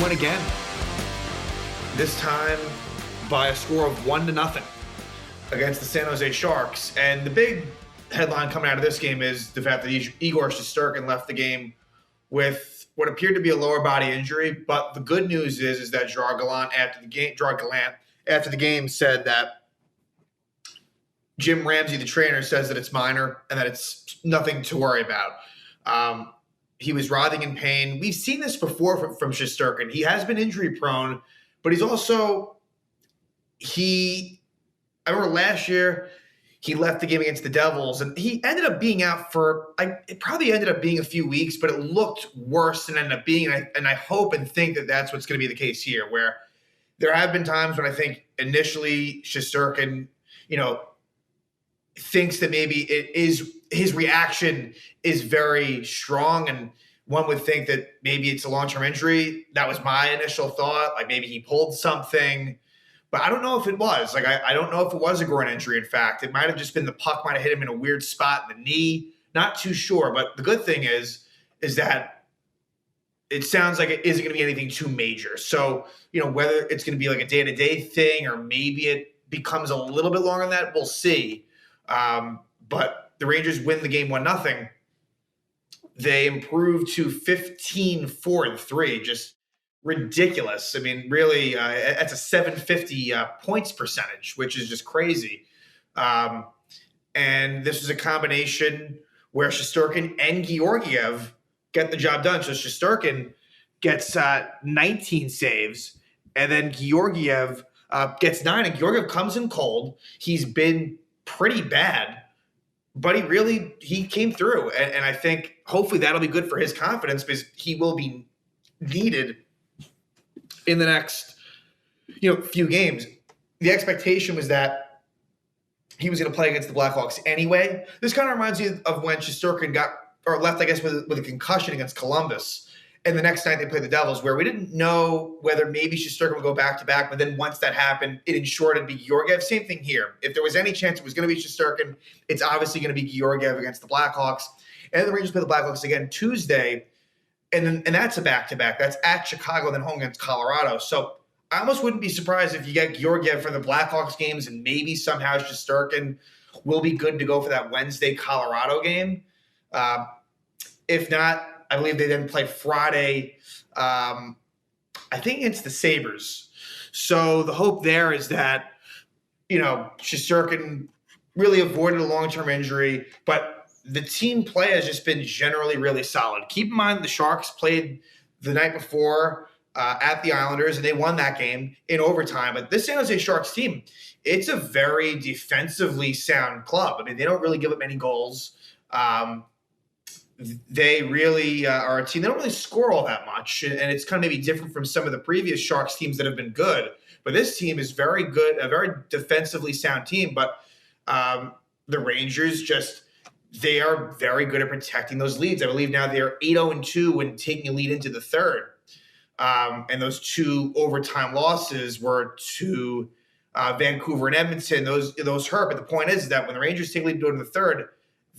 win again. This time by a score of 1-0 against the San Jose Sharks. And the big headline coming out of this game is the fact that Igor Shesterkin left the game with what appeared to be a lower body injury. But the good news is that Gerard Gallant after the game said that Jim Ramsey, the trainer, says that it's minor and that it's nothing to worry about. He was writhing in pain. We've seen this before from Shesterkin. He has been injury prone, but he's also I remember last year he left the game against the Devils, and he ended up being out for it probably ended up being a few weeks, but it looked worse than it ended up being. And I hope and think that that's what's going to be the case here, where there have been times when I think initially Shesterkin, thinks that maybe his reaction is very strong, and one would think that maybe it's a long-term injury. That was my initial thought. Like maybe he pulled something, but I don't know if it was. I don't know if it was a groin injury. In fact, it might have just been the puck might have hit him in a weird spot in the knee. Not too sure, but the good thing is that it sounds like it isn't going to be anything too major. So, whether it's going to be like a day-to-day thing or maybe it becomes a little bit longer than that, we'll see. But the Rangers win the game 1-0. They improved to 15-4-3, just ridiculous. I mean, really, that's a 750 points percentage, which is just crazy. And this is a combination where Shesterkin and Georgiev get the job done. So Shesterkin gets 19 saves, and then Georgiev gets 9. And Georgiev comes in cold. He's been pretty bad, but he came through. And I think hopefully that'll be good for his confidence, because he will be needed in the next few games. The expectation was that he was going to play against the Blackhawks anyway. This kind of reminds me of when Shesterkin left, I guess, with a concussion against Columbus. And the next night they played the Devils, where we didn't know whether maybe Shesterkin would go back-to-back. But then once that happened, it ensured it'd be Georgiev. Same thing here. If there was any chance it was going to be Shesterkin, it's obviously going to be Georgiev against the Blackhawks. And then the Rangers play the Blackhawks again Tuesday. And that's a back-to-back. That's at Chicago, then home against Colorado. So I almost wouldn't be surprised if you get Georgiev for the Blackhawks games, and maybe somehow Shesterkin will be good to go for that Wednesday Colorado game. If not, I believe they then play Friday, I think against the Sabres. So the hope there is that, Shesterkin really avoided a long-term injury, but the team play has just been generally really solid. Keep in mind the Sharks played the night before at the Islanders, and they won that game in overtime. But this San Jose Sharks team, it's a very defensively sound club. I mean, they don't really give up many goals. They really are a team. They don't really score all that much, and it's kind of maybe different from some of the previous Sharks teams that have been good. But this team is very good, a very defensively sound team. But the Rangers they are very good at protecting those leads. I believe now they are 8-0-2 when taking a lead into the third. And those 2 overtime losses were to Vancouver and Edmonton. Those hurt. But the point is that when the Rangers take a lead into the third,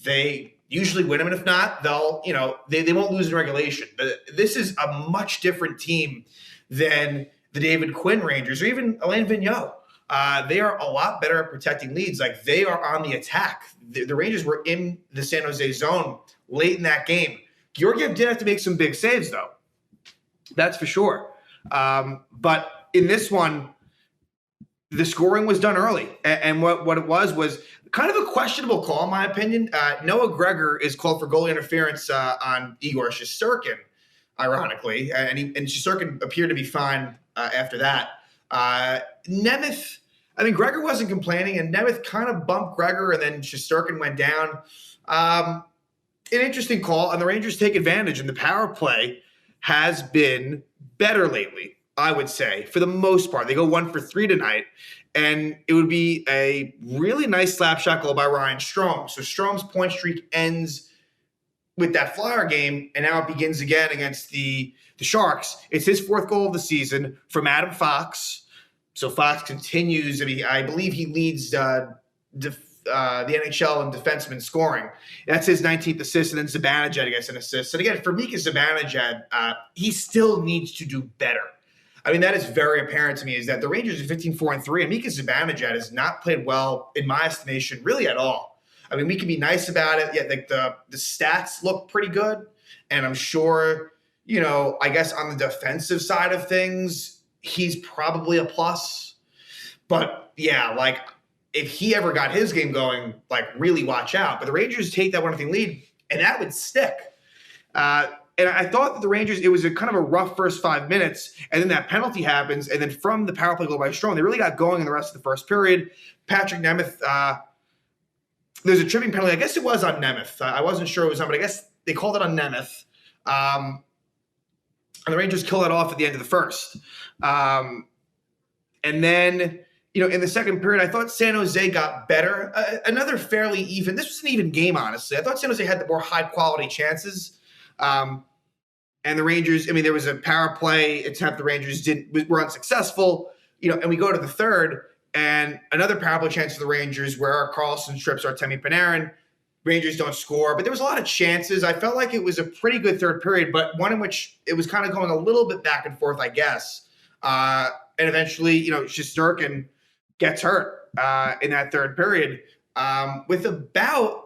they usually win them, and if not, they'll they won't lose in regulation. But this is a much different team than the David Quinn Rangers or even Alain Vigneault. They are a lot better at protecting leads. Like, they are on the attack. The Rangers were in the San Jose zone late in that game. Georgiev did have to make some big saves, though. That's for sure. But in this one, the scoring was done early. And what it was kind of a questionable call, in my opinion. Noah Gregor is called for goalie interference on Igor Shesterkin, ironically. And Shesterkin appeared to be fine after that. Nemeth, Gregor wasn't complaining, and Nemeth kind of bumped Gregor, and then Shesterkin went down. An interesting call, and the Rangers take advantage, and the power play has been better lately, I would say, for the most part. They go 1 for 3 tonight, and it would be a really nice slap shot goal by Ryan Strome. So Strome's point streak ends with that Flyer game, and now it begins again against the Sharks. It's his 4th goal of the season from Adam Fox. So Fox continues. I believe he leads the NHL in defenseman scoring. That's his 19th assist, and then Zibanejad gets an assist. And again, for Mika Zibanejad, he still needs to do better. I mean, that is very apparent to me, is that the Rangers are 15-4-3, and Mika Zibanejad has not played well, in my estimation, really at all. I mean, we can be nice about it. Yeah, like the stats look pretty good, and I'm sure, I guess on the defensive side of things, he's probably a plus. But yeah, like if he ever got his game going, like really watch out. But the Rangers take that 1-0 lead, and that would stick. And I thought that the Rangers, it was a kind of a rough first 5 minutes, and then that penalty happens, and then from the power play goal by Strome, they really got going in the rest of the first period. Patrick Nemeth, there's a tripping penalty. I guess it was on Nemeth. I wasn't sure it was on, but I guess they called it on Nemeth. And the Rangers kill that off at the end of the first. And then, in the second period, I thought San Jose got better. Another fairly even – this was an even game, honestly. I thought San Jose had the more high-quality chances. And the Rangers, there was a power play attempt the Rangers were unsuccessful, and we go to the third, and another power play chance for the Rangers where Erik Karlsson trips Artemi Panarin. Rangers don't score, but there was a lot of chances. I felt like it was a pretty good third period, but one in which it was kind of going a little bit back and forth, I guess. And eventually, Shesterkin gets hurt in that third period with about,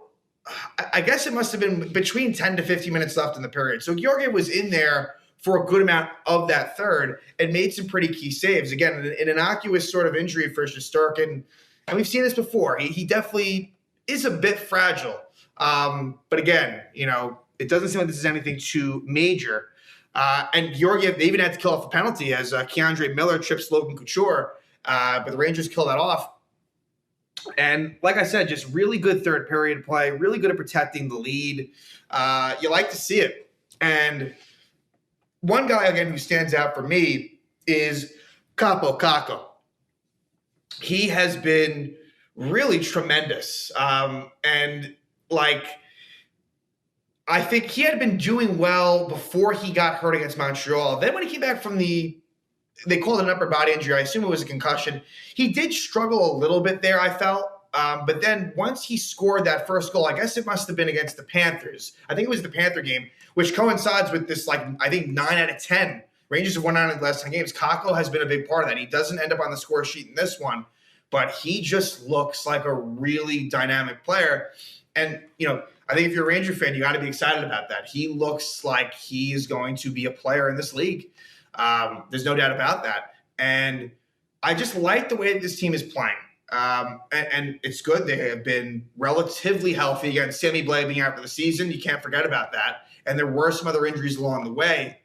I guess it must have been between 10 to 15 minutes left in the period. So Georgiev was in there for a good amount of that third and made some pretty key saves. Again, an innocuous sort of injury for Shesterkin. And we've seen this before. He definitely is a bit fragile. But again, it doesn't seem like this is anything too major. And Georgiev, they even had to kill off the penalty as Keandre Miller trips Logan Couture. But the Rangers kill that off. And like I said, just really good third period play, really good at protecting the lead. You like to see it. And one guy, again, who stands out for me is Kaapo Kakko. He has been really tremendous. And I think he had been doing well before he got hurt against Montreal. Then when he came back from they called it an upper body injury. I assume it was a concussion. He did struggle a little bit there, I felt. But then once he scored that first goal, I guess it must have been against the Panthers. I think it was the Panther game, which coincides with this, I think 9 out of 10. Rangers have won 9 of the last 10 games. Kakko has been a big part of that. He doesn't end up on the score sheet in this one, but he just looks like a really dynamic player. And, I think if you're a Ranger fan, you got to be excited about that. He looks like he is going to be a player in this league. There's no doubt about that. And I just like the way that this team is playing. And it's good. They have been relatively healthy. Again, Sammy Blais being out for the season, you can't forget about that. And there were some other injuries along the way.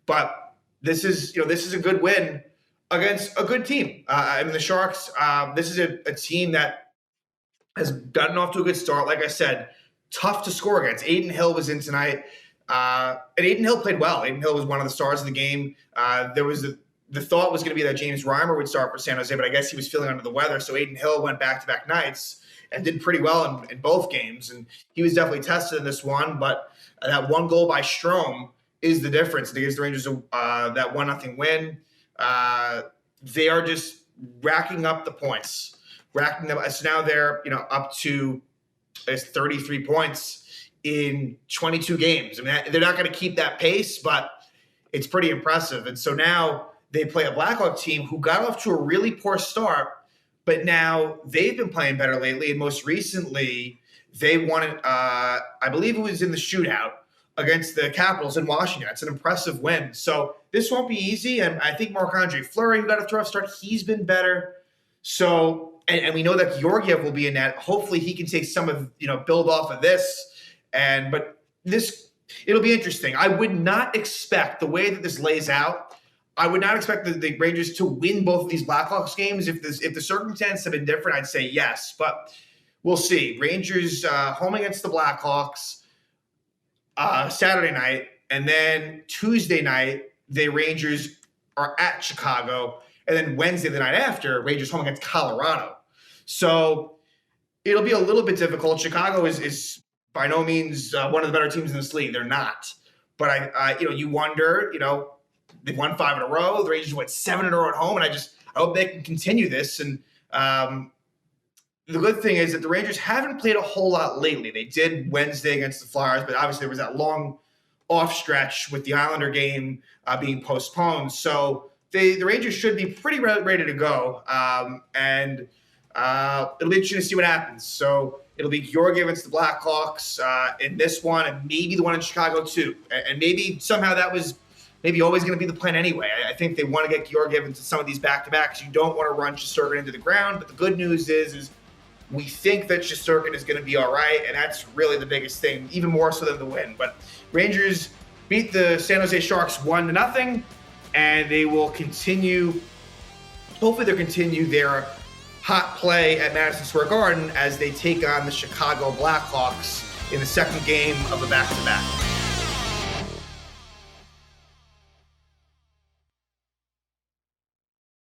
But this is a good win against a good team. The Sharks, this is a team that has gotten off to a good start. Like I said, tough to score against. Adin Hill was in tonight. And Adin Hill played well. Adin Hill was one of the stars of the game. There was the thought was going to be that James Reimer would start for San Jose, but I guess he was feeling under the weather. So Adin Hill went back-to-back nights and did pretty well in both games. And he was definitely tested in this one. But that one goal by Strome is the difference. It gives the Rangers that 1-0 win. They are just racking up the points. Racking them. So now they're up to 33 points in 22 games. They're not going to keep that pace, but it's pretty impressive. And so now they play a Blackhawk team who got off to a really poor start, but now they've been playing better lately. And most recently, they won it, I believe it was in the shootout against the Capitals in Washington. It's an impressive win. So this won't be easy. And I think Marc-Andre Fleury, who got a rough start, he's been better. So, and we know that Georgiev will be in that. Hopefully he can take some of, build off of this. But it'll be interesting. I would not expect the way that this lays out. I would not expect the Rangers to win both of these Blackhawks games. If the circumstances have been different, I'd say yes, but we'll see. Rangers home against the Blackhawks Saturday night, and then Tuesday night the Rangers are at Chicago, and then Wednesday the night after, Rangers home against Colorado. So it'll be a little bit difficult. Chicago is by no means one of the better teams in this league. They're not. But I you wonder, they've won 5 in a row. The Rangers went 7 in a row at home, and I hope they can continue this. And the good thing is that the Rangers haven't played a whole lot lately. They did Wednesday against the Flyers, but obviously there was that long off stretch with the Islander game being postponed. So the Rangers should be pretty ready to go. And it'll be interesting to see what happens. So it'll be Georgiev against the Blackhawks in this one, and maybe the one in Chicago too. And maybe somehow that was maybe always going to be the plan anyway. I think they want to get Georgiev into some of these back-to-backs. You don't want to run Shesterkin into the ground. But the good news is we think that Shesterkin is going to be all right, and that's really the biggest thing, even more so than the win. But Rangers beat the San Jose Sharks 1-0, and they will continue. Hopefully, they'll continue their hot play at Madison Square Garden as they take on the Chicago Blackhawks in the second game of a back-to-back.